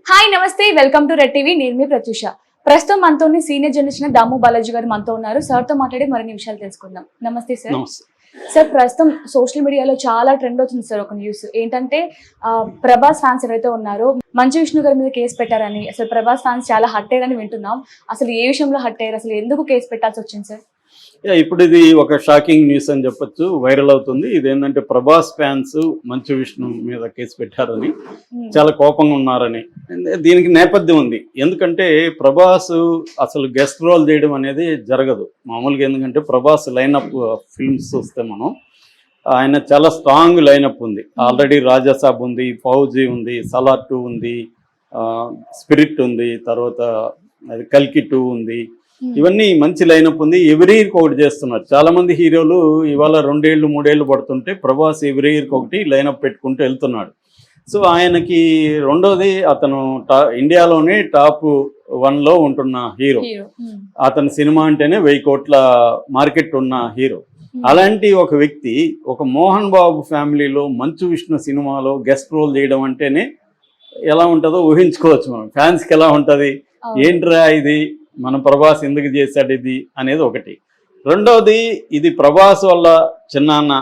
Hi నమస్తే welcome to red TV నేను మీ ప్రత్యూష. ప్రస్తుతం మనతోని సీనియర్ జర్నలిస్ట్ దాము బాలాజీ గారు మనతో ఉన్నారు. సార్తో మాట్లాడి మరిన్ని విషయాలు తెలుసుకుందాం. నమస్తే సార్. సార్ ప్రస్తుతం సోషల్ మీడియాలో చాలా ట్రెండ్ అవుతుంది సార్ ఒక న్యూస్ ఏంటంటే ప్రభాస్ ఫ్యాన్స్ ఎవరైతే ఉన్నారో మంచు విష్ణు గారి మీద కేసు పెట్టారని, అసలు ప్రభాస్ ఫ్యాన్స్ చాలా హర్ట్ అయ్యారని వింటున్నాం. అసలు ఏ విషయంలో హర్ట్ అయ్యారు, అసలు ఎందుకు కేసు పెట్టాల్సి వచ్చింది సార్? ఇప్పుడు ఇది ఒక షాకింగ్ న్యూస్ అని చెప్పొచ్చు, వైరల్ అవుతుంది. ఇదేంటంటే ప్రభాస్ ఫ్యాన్స్ మంచు విష్ణు మీద కేసు పెట్టారని, చాలా కోపంగా ఉన్నారని. దీనికి నేపథ్యం ఉంది. ఎందుకంటే ప్రభాస్ అసలు గెస్ట్ రోల్ చేయడం అనేది జరగదు మామూలుగా. ఎందుకంటే ప్రభాస్ లైనప్ ఫిల్మ్స్ చూస్తే మనం ఆయన చాలా స్ట్రాంగ్ లైనప్ ఉంది. ఆల్రెడీ రాజాసాబ్ ఉంది, ఫౌజీ ఉంది, సలార్ 2 ఉంది, స్పిరిట్ ఉంది, తర్వాత అది కల్కి 2 ఉంది. ఇవన్నీ మంచి లైనప్ ఉంది. ఎవ్రీ ఇయర్కి ఒకటి చేస్తున్నారు. చాలా మంది హీరోలు ఇవాళ 2 ఏళ్ళు 3 ఏళ్ళు పడుతుంటే ప్రభాస్ ఎవ్రీ ఇయర్కి ఒకటి లైనప్ పెట్టుకుంటూ వెళ్తున్నాడు. సో ఆయనకి రెండోది, అతను ఇండియాలోనే టాప్ 1లో ఉంటున్న హీరో. అతని సినిమా అంటేనే 1000 కోట్ల మార్కెట్ ఉన్న హీరో. అలాంటి ఒక వ్యక్తి ఒక మోహన్ బాబు ఫ్యామిలీలో మంచు విష్ణు సినిమాలో గెస్ట్ రోల్ చేయడం అంటేనే ఎలా ఉంటుందో ఊహించుకోవచ్చు మనం. ఫ్యాన్స్కి ఎలా ఉంటుంది, ఏంట్రా ఇది, మన ప్రభాస్ ఎందుకు చేశాడు ఇది అనేది ఒకటి. రెండవది, ఇది ప్రభాస్ వాళ్ళ చిన్నాన్న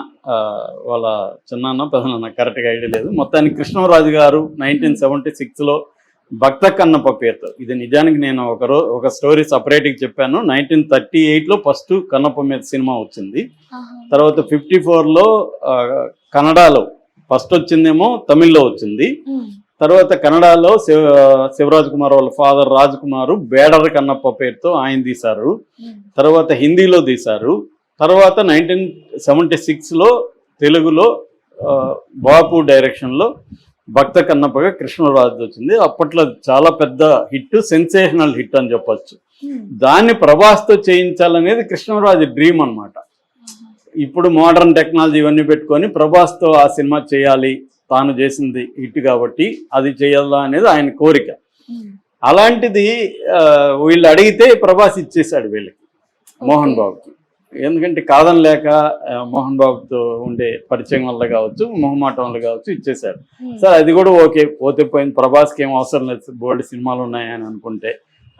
పెదనాన్న కరెక్ట్గా ఐడియా లేదు. మొత్తానికి కృష్ణరాజు గారు 1976లో భక్త కన్నప్ప పేరుతో, ఇది నిజానికి నేను ఒక స్టోరీ సపరేట్గా చెప్పాను. 1938లో ఫస్ట్ కన్నప్ప మీద సినిమా వచ్చింది. తర్వాత 54లో కన్నడలో ఫస్ట్ వచ్చిందేమో, తమిళ్లో వచ్చింది. తర్వాత కన్నడలో శివరాజ్ కుమార్ వాళ్ళ ఫాదర్ రాజ్ కుమారు బేడర్ కన్నప్ప పేరుతో ఆయన తీశారు. తర్వాత హిందీలో తీశారు. తర్వాత 1976లో తెలుగులో బాపు డైరెక్షన్లో భక్త కన్నప్పగా కృష్ణరాజు వచ్చింది. అప్పట్లో చాలా పెద్ద హిట్, సెన్సేషనల్ హిట్ అని చెప్పొచ్చు. దాన్ని ప్రభాస్తో చేయించాలనేది కృష్ణరాజు డ్రీమ్ అనమాట. ఇప్పుడు మోడర్న్ టెక్నాలజీ ఇవన్నీ పెట్టుకొని ప్రభాస్తో ఆ సినిమా చేయాలి, తాను చేసింది హిట్ కాబట్టి అది చేయాలా అనేది ఆయన కోరిక. అలాంటిది వీళ్ళు అడిగితే ప్రభాస్ ఇచ్చేశాడు వీళ్ళకి, మోహన్ బాబుకి. ఎందుకంటే కాదనలేక మోహన్ బాబుతో ఉండే పరిచయం వల్ల కావచ్చు, మొహమాటం వల్ల కావచ్చు ఇచ్చేశాడు. సార్ అది కూడా ఓకే, పోతే పోయింది, ప్రభాస్కి ఏం అవసరం లేదు, బోల్డ్ సినిమాలు ఉన్నాయని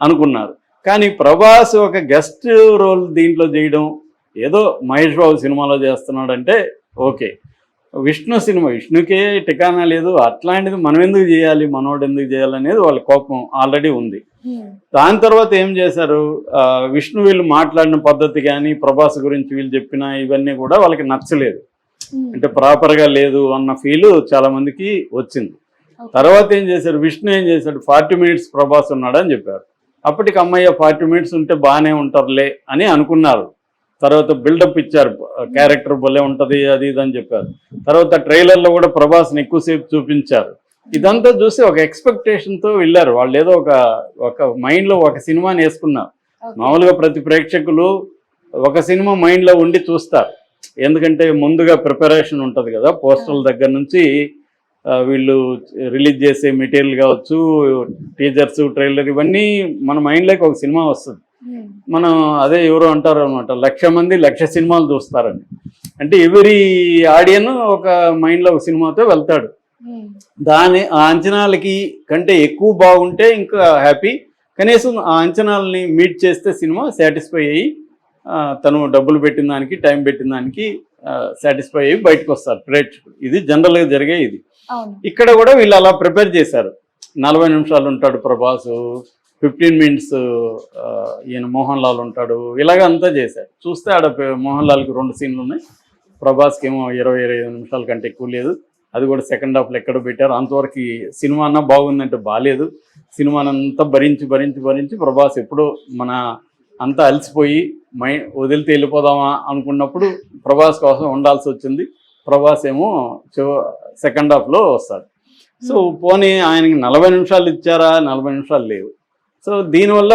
అనుకున్నారు. కానీ ప్రభాస్ ఒక గెస్ట్ రోల్ దీంట్లో చేయడం, ఏదో మహేష్ బాబు సినిమాలో చేస్తున్నాడంటే ఓకే. విష్ణుకే టికానా లేదు. అట్లాంటిది మనం ఎందుకు చేయాలి, మనోడు ఎందుకు చేయాలనేది వాళ్ళ కోపం ఆల్రెడీ ఉంది. దాని తర్వాత ఏం చేశారు, విష్ణు వీళ్ళు మాట్లాడిన పద్ధతి కానీ, ప్రభాస్ గురించి వీళ్ళు చెప్పిన ఇవన్నీ కూడా వాళ్ళకి నచ్చలేదు. అంటే ప్రాపర్గా లేదు అన్న ఫీల్ చాలా మందికి వచ్చింది. తర్వాత ఏం చేశారు, విష్ణు ఏం చేశాడు, 40 మినిట్స్ ప్రభాస్ ఉన్నాడని చెప్పారు. అప్పటికి అమ్మయ్య 40 మినిట్స్ ఉంటే బాగానే ఉంటారులే అని అనుకున్నారు. తర్వాత బిల్డప్ ఇచ్చారు, క్యారెక్టర్ భలే ఉంటుంది అది ఇది అని చెప్పారు. తర్వాత ట్రైలర్లో కూడా ప్రభాస్ని ఎక్కువసేపు చూపించారు. ఇదంతా చూసి ఒక ఎక్స్పెక్టేషన్తో వెళ్ళారు వాళ్ళు. ఏదో ఒక మైండ్లో ఒక సినిమాని వేసుకున్నారు. మామూలుగా ప్రతి ప్రేక్షకులు ఒక సినిమా మైండ్లో ఉండి చూస్తారు. ఎందుకంటే ముందుగా ప్రిపరేషన్ ఉంటుంది కదా, పోస్టర్ల దగ్గర నుంచి వీళ్ళు రిలీజ్ చేసే మెటీరియల్ కావచ్చు, టీజర్స్, ట్రైలర్, ఇవన్నీ మన మైండ్లోకి ఒక సినిమా వస్తుంది. మనం అదే ఎవరో అంటారు అనమాట, 1,00,000 మంది 1,00,000 సినిమాలు చూస్తారని. అంటే ఎవరి ఆడియన్ ఒక మైండ్లో ఒక సినిమాతో వెళ్తాడు. ఆ అంచనాలకి కంటే ఎక్కువ బాగుంటే ఇంకా హ్యాపీ. కనీసం ఆ అంచనాలని మీట్ చేస్తే సినిమా సాటిస్ఫై అయ్యి తను డబ్బులు పెట్టిన దానికి, టైం పెట్టిన దానికి సాటిస్ఫై అయ్యి బయటకు వస్తారు ప్రేక్షకులు. ఇది జనరల్గా జరిగే ఇది. ఇక్కడ కూడా వీళ్ళు అలా ప్రిపేర్ చేశారు. 40 నిమిషాలు ఉంటాడు ప్రభాసు, 15 మినిట్స్ ఈయన మోహన్ లాల్ ఉంటాడు, ఇలాగ అంతా చేశారు. చూస్తే ఆడ మోహన్ లాల్కి 2 సీన్లు ఉన్నాయి, ప్రభాస్కి ఏమో 20-25 నిమిషాల కంటే ఎక్కువ లేదు. అది కూడా సెకండ్ హాఫ్లో ఎక్కడ పెట్టారు. అంతవరకు సినిమా అన్నా బాగుందంటే బాగాలేదు. సినిమానంతా భరించి ప్రభాస్ ఎప్పుడో మన అంతా అలసిపోయి వదిలితే వెళ్ళిపోదామా అనుకున్నప్పుడు ప్రభాస్ కోసం ఉండాల్సి వచ్చింది. ప్రభాస్ ఏమో సెకండ్ హాఫ్లో వస్తాడు. సో పోనీ ఆయనకి 40 నిమిషాలు ఇచ్చారా, 40 నిమిషాలు లేవు. సో దీనివల్ల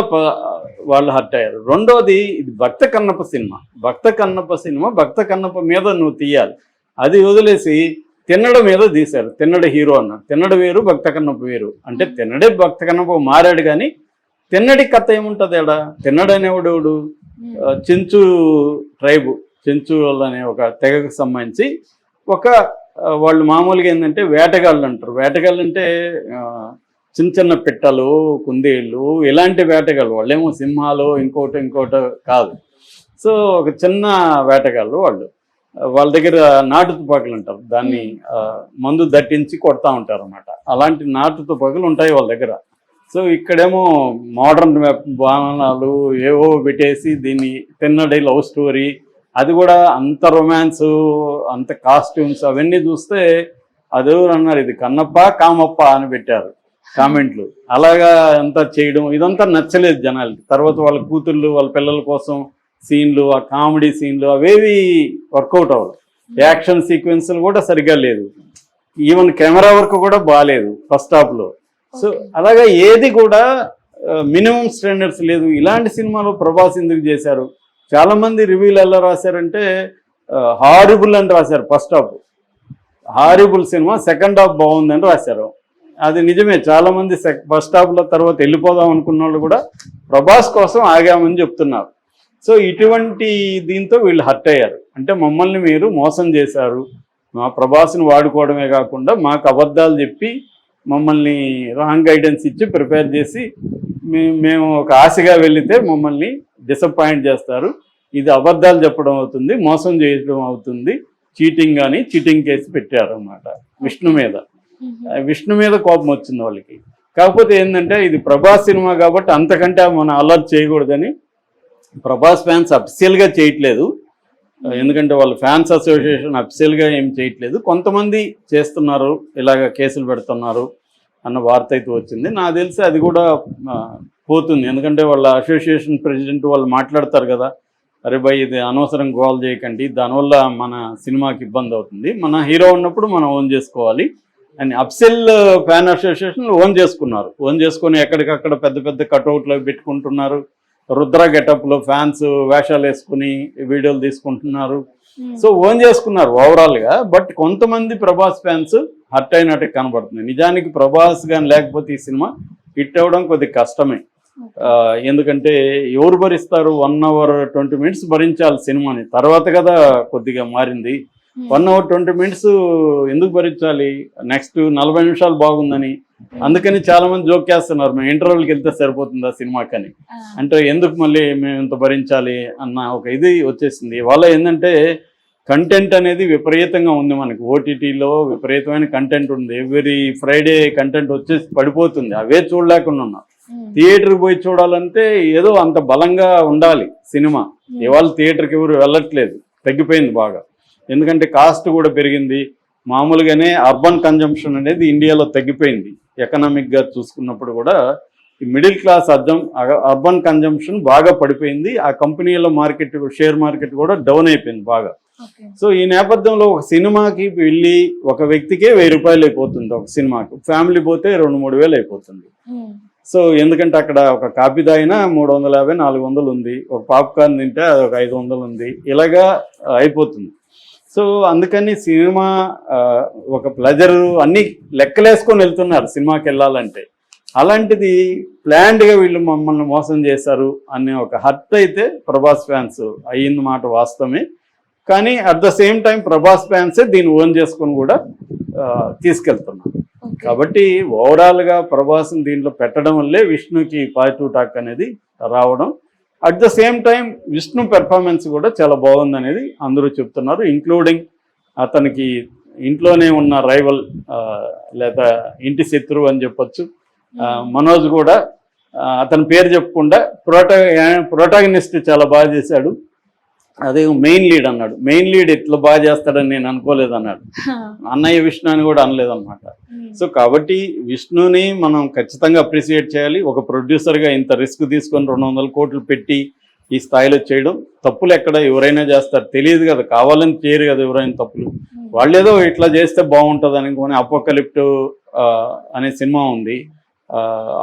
వాళ్ళు హర్ట్ అయ్యారు. రెండోది, ఇది భక్త కన్నప్ప సినిమా. భక్త కన్నప్ప మీద నువ్వు తీయాలి. అది వదిలేసి తిన్నడ మీద తీశారు. తిన్నడ హీరో అన్నారు. తిన్నడ వేరు, భక్త కన్నప్ప వేరు. అంటే తిన్నడే భక్త కన్నప్ప మారాడు, కానీ తిన్నడి కథ ఏముంటుంది ఆడ? తిన్నడు అనేవాడు చెంచు ట్రైబ్, చెంచు అనే ఒక తెగకు సంబంధించి వాళ్ళు మామూలుగా ఏంటంటే వేటగాళ్ళు అంటారు. వేటగాళ్ళు అంటే చిన్న చిన్న పిట్టలు, కుందేళ్ళు ఇలాంటి వేటగాళ్ళు. వాళ్ళేమో సింహాలు ఇంకోటి కాదు. సో ఒక చిన్న వేటగాళ్ళు వాళ్ళు. వాళ్ళ దగ్గర నాటు తుపాకులు ఉంటారు, దాన్ని మందు దట్టించి కొడతా ఉంటారు అన్నమాట. అలాంటి నాటు తుపాకులు ఉంటాయి వాళ్ళ దగ్గర. సో ఇక్కడేమో మోడర్న్ బాణాలు ఏవో పెట్టేసి దీన్ని తిన్నడి లవ్ స్టోరీ, అది కూడా అంత రొమాన్స్, అంత కాస్ట్యూమ్స్ అవన్నీ చూస్తే అదెవరు అన్నారు, ఇది కన్నప్ప కామప్ప అని పెట్టారు కామెంట్లు. అలాగా అంతా చేయడం ఇదంతా నచ్చలేదు జనాలకి. తర్వాత వాళ్ళ కూతుళ్ళు వాళ్ళ పిల్లల కోసం సీన్లు, ఆ కామెడీ సీన్లు అవేవి వర్కౌట్ అవ్వదు. యాక్షన్ సీక్వెన్స్లు కూడా సరిగ్గా లేదు. ఈవెన్ కెమెరా వర్క్ కూడా బాగాలేదు ఫస్ట్ హాఫ్లో. సో అలాగా ఏది కూడా మినిమం స్టాండర్డ్స్ లేదు. ఇలాంటి సినిమాలో ప్రభాస్ ఎందుకు చేశారు? చాలామంది రివ్యూలు ఎలా రాశారంటే హారిబుల్ అని రాశారు. First half horrible cinema, second half బాగుందని రాశారు. అది నిజమే. చాలామంది ఫస్ట్ హాఫ్లో తర్వాత వెళ్ళిపోదాం అనుకున్న వాళ్ళు కూడా ప్రభాస్ కోసం ఆగామని చెప్తున్నారు. సో ఇటువంటి దీంతో వీళ్ళు హర్ట్ అయ్యారు. అంటే మమ్మల్ని మీరు మోసం చేశారు, మా ప్రభాస్ని వాడుకోవడమే కాకుండా మాకు అబద్ధాలు చెప్పి మమ్మల్ని రాంగ్ గైడెన్స్ ఇచ్చి ప్రిపేర్ చేసి మేము ఒక ఆశగా వెళితే మమ్మల్ని డిసప్పాయింట్ చేస్తారు. ఇది అబద్ధాలు చెప్పడం అవుతుంది, మోసం చేయడం అవుతుంది, చీటింగ్ అని చీటింగ్ కేసు పెట్టారు అన్నమాట విష్ణు మీద కోపం వచ్చింది వాళ్ళకి. కాకపోతే ఏంటంటే ఇది ప్రభాస్ సినిమా కాబట్టి అంతకంటే మనం అలర్ట్ చేయకూడదని ప్రభాస్ ఫ్యాన్స్ అఫిషియల్గా చేయట్లేదు. ఎందుకంటే వాళ్ళ ఫ్యాన్స్ అసోసియేషన్ అఫిషియల్గా ఏం చేయట్లేదు. కొంతమంది చేస్తున్నారు, ఇలాగ కేసులు పెడుతున్నారు అన్న వార్త అయితే వచ్చింది. నాకు తెలిసి అది కూడా పోతుంది. ఎందుకంటే వాళ్ళ అసోసియేషన్ ప్రెసిడెంట్ వాళ్ళు మాట్లాడతారు కదా, అరే భయ్ ఇది అనవసరం గోల్ చేయకండి, దానివల్ల మన సినిమాకి ఇబ్బంది అవుతుంది, మన హీరో ఉన్నప్పుడు మనం ఓన్ చేసుకోవాలి అని అఫిషియల్ ఫ్యాన్ అసోసియేషన్ ఓన్ చేసుకున్నారు. ఓన్ చేసుకొని ఎక్కడికక్కడ పెద్ద పెద్ద కట్అవుట్లు పెట్టుకుంటున్నారు. రుద్ర గెటప్లో ఫ్యాన్స్ వేషాలు వేసుకుని వీడియోలు తీసుకుంటున్నారు. సో ఓన్ చేసుకున్నారు ఓవరాల్గా. బట్ కొంతమంది ప్రభాస్ ఫ్యాన్స్ హర్ట్ అయినట్టు కనబడుతుంది. నిజానికి ప్రభాస్ కానీ లేకపోతే ఈ సినిమా హిట్ అవ్వడం కొద్దిగా కష్టమే. ఎందుకంటే ఎవరు భరిస్తారు? 1 hour 20 minutes భరించాలి సినిమాని. తర్వాత కదా కొద్దిగా మారింది. 1 hour 20 minutes ఎందుకు భరించాలి? నెక్స్ట్ 40 నిమిషాలు బాగుందని. అందుకని చాలా మంది జోక్ చేస్తున్నారు, మేము ఇంటర్వెల్కి వెళ్తే సరిపోతుంది ఆ సినిమాకని. అంటే ఎందుకు మళ్ళీ మేము ఇంత భరించాలి అన్న ఒక ఇది వచ్చేసింది. ఇవాళ ఏంటంటే కంటెంట్ అనేది విపరీతంగా ఉంది మనకి. ఓటీటీలో విపరీతమైన కంటెంట్ ఉంది. ఎవ్రీ ఫ్రైడే కంటెంట్ వచ్చేసి పడిపోతుంది. అవే చూడలేకుండా ఉన్నాం. థియేటర్కి పోయి చూడాలంటే ఏదో అంత బలంగా ఉండాలి సినిమా. ఇవాళ థియేటర్కి ఎవరు వెళ్ళట్లేదు, తగ్గిపోయింది బాగా. ఎందుకంటే కాస్ట్ కూడా పెరిగింది. మామూలుగానే అర్బన్ కన్జంప్షన్ అనేది ఇండియాలో తగ్గిపోయింది. ఎకనామిక్గా చూసుకున్నప్పుడు కూడా ఈ మిడిల్ క్లాస్ అర్బన్ కన్జంప్షన్ బాగా పడిపోయింది. ఆ కంపెనీల మార్కెట్, షేర్ మార్కెట్ కూడా డౌన్ అయిపోయింది బాగా. సో ఈ నేపథ్యంలో ఒక సినిమాకి వెళ్ళి ఒక వ్యక్తికే 1000 రూపాయలు అయిపోతుంది ఒక సినిమాకి. ఫ్యామిలీ పోతే 2-3 వేలు అయిపోతుంది. సో ఎందుకంటే అక్కడ ఒక కాపీ తాగినా 350-400 ఉంది, ఒక పాప్కార్న్ తింటే అది ఒక 500 ఉంది, ఇలాగా అయిపోతుంది. సో అందుకని సినిమా ఒక ప్లెజర్ అన్నీ లెక్కలేసుకొని వెళ్తున్నారు సినిమాకి వెళ్ళాలంటే. అలాంటిది ప్లాన్డ్గా వీళ్ళు మమ్మల్ని మోసం చేశారు అనే ఒక హర్ట్ అయితే ప్రభాస్ ఫ్యాన్స్ అయ్యింది మాట వాస్తవమే. కానీ at the same time Prabhas ఫ్యాన్సే దీన్ని ఓన్ చేసుకొని కూడా తీసుకెళ్తున్నారు. కాబట్టి ఓవరాల్గా ప్రభాస్ని దీంట్లో పెట్టడం వల్లే విష్ణుకి పాజిటివ్ టాక్ అనేది రావడం. At the same time Vishnu performance కూడా చాలా బాగుంది అనేది అందరూ చెప్తున్నారు. ఇంక్లూడింగ్ అతనికి ఇంట్లోనే ఉన్న రైవల్ లేదా ఇంటి శత్రువు అని చెప్పొచ్చు మనోజ్ కూడా అతని పేరు చెప్పకుండా ప్రోటాగనిస్ట్ చాలా బాగా చేశాడు. అదే మెయిన్ లీడ్ అన్నాడు. మెయిన్ లీడ్ ఇట్లా బాగా చేస్తాడని నేను అనుకోలేదు అన్నాడు. అన్నయ్య విష్ణు అని కూడా అనలేదన్నమాట. సో కాబట్టి విష్ణుని మనం ఖచ్చితంగా అప్రిసియేట్ చేయాలి. ఒక ప్రొడ్యూసర్గా ఇంత రిస్క్ తీసుకొని 200 కోట్లు పెట్టి ఈ స్థాయిలో చేయడం తప్పులు ఎక్కడ ఎవరైనా చేస్తారు, తెలియదు కదా, కావాలని చేయరు కదా ఎవరైనా తప్పులు. వాళ్ళేదో ఇట్లా చేస్తే బాగుంటుంది అనుకోని అపోకలిప్ట్ అనే సినిమా ఉంది.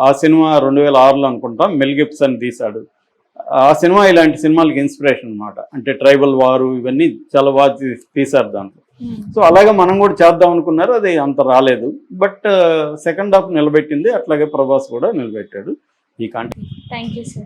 ఆ సినిమా 2006లో అనుకుంటా మెల్ గిబ్సన్ తీశాడు. ఆ సినిమా ఇలాంటి సినిమాలకి ఇన్స్పిరేషన్ అనమాట. అంటే ట్రైబల్ వారు ఇవన్నీ చాలా బాగా తీశారు దాంట్లో. సో అలాగే మనం కూడా చేద్దాం అనుకున్నారు, అది అంత రాలేదు. బట్ సెకండ్ హాఫ్ నిలబెట్టింది. అట్లాగే ప్రభాస్ కూడా నిలబెట్టాడు ఈ కాంటెంట్. Thank you sir.